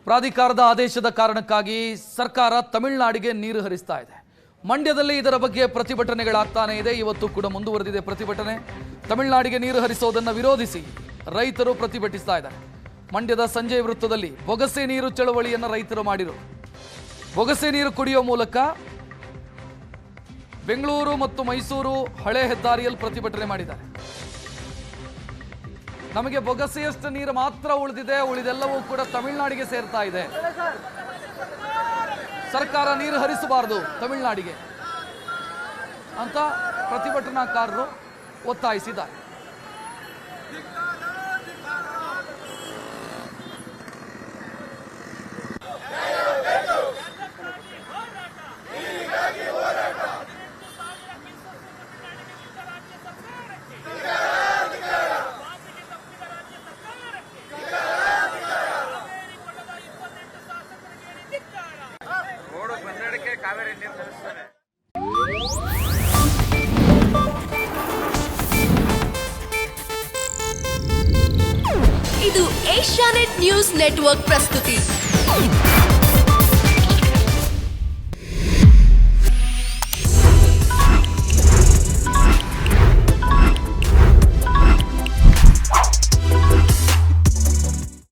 ಪ್ರಾಧಿಕಾರದ ಆದೇಶದ ಕಾರಣಕ್ಕಾಗಿ ಸರ್ಕಾರ ತಮಿಳುನಾಡಿಗೆ ನೀರು ಹರಿಸ್ತಾ ಇದೆ. ಮಂಡ್ಯದಲ್ಲಿ ಇದರ ಬಗ್ಗೆ ಪ್ರತಿಭಟನೆಗಳಾಗ್ತಾನೆ ಇದೆ. ಇವತ್ತು ಕೂಡ ಮುಂದುವರೆದಿದೆ ಪ್ರತಿಭಟನೆ. ತಮಿಳುನಾಡಿಗೆ ನೀರು ಹರಿಸೋದನ್ನು ವಿರೋಧಿಸಿ ರೈತರು ಪ್ರತಿಭಟಿಸ್ತಾ ಇದ್ದಾರೆ. ಮಂಡ್ಯದ ಸಂಜೆ ವೃತ್ತದಲ್ಲಿ ಬೊಗಸೆ ನೀರು ಚಳವಳಿಯನ್ನು ರೈತರು ಮಾಡಿದರು. ಬೊಗಸೆ ನೀರು ಕುಡಿಯೋ ಮೂಲಕ ಬೆಂಗಳೂರು ಮತ್ತು ಮೈಸೂರು ಹಳೆ ಹೆದ್ದಾರಿಯಲ್ಲಿ ಪ್ರತಿಭಟನೆ ಮಾಡಿದ್ದಾರೆ. ನಮಗೆ ಬೊಗಸೆಯಷ್ಟು ನೀರು ಮಾತ್ರ ಉಳಿದಿದೆ, ಉಳಿದೆಲ್ಲವೂ ಕೂಡ ತಮಿಳುನಾಡಿಗೆ ಸೇರ್ತಾ ಇದೆ. ಸರ್ಕಾರ ನೀರು ಹರಿಸಬಾರದು ತಮಿಳುನಾಡಿಗೆ ಅಂತ ಪ್ರತಿಭಟನಾಕಾರರು ಒತ್ತಾಯಿಸಿದ್ದಾರೆ. ಇದು ಏಷ್ಯಾನೆಟ್ ನ್ಯೂಸ್ ನೆಟ್ವರ್ಕ್ ಪ್ರಸ್ತುತಿ.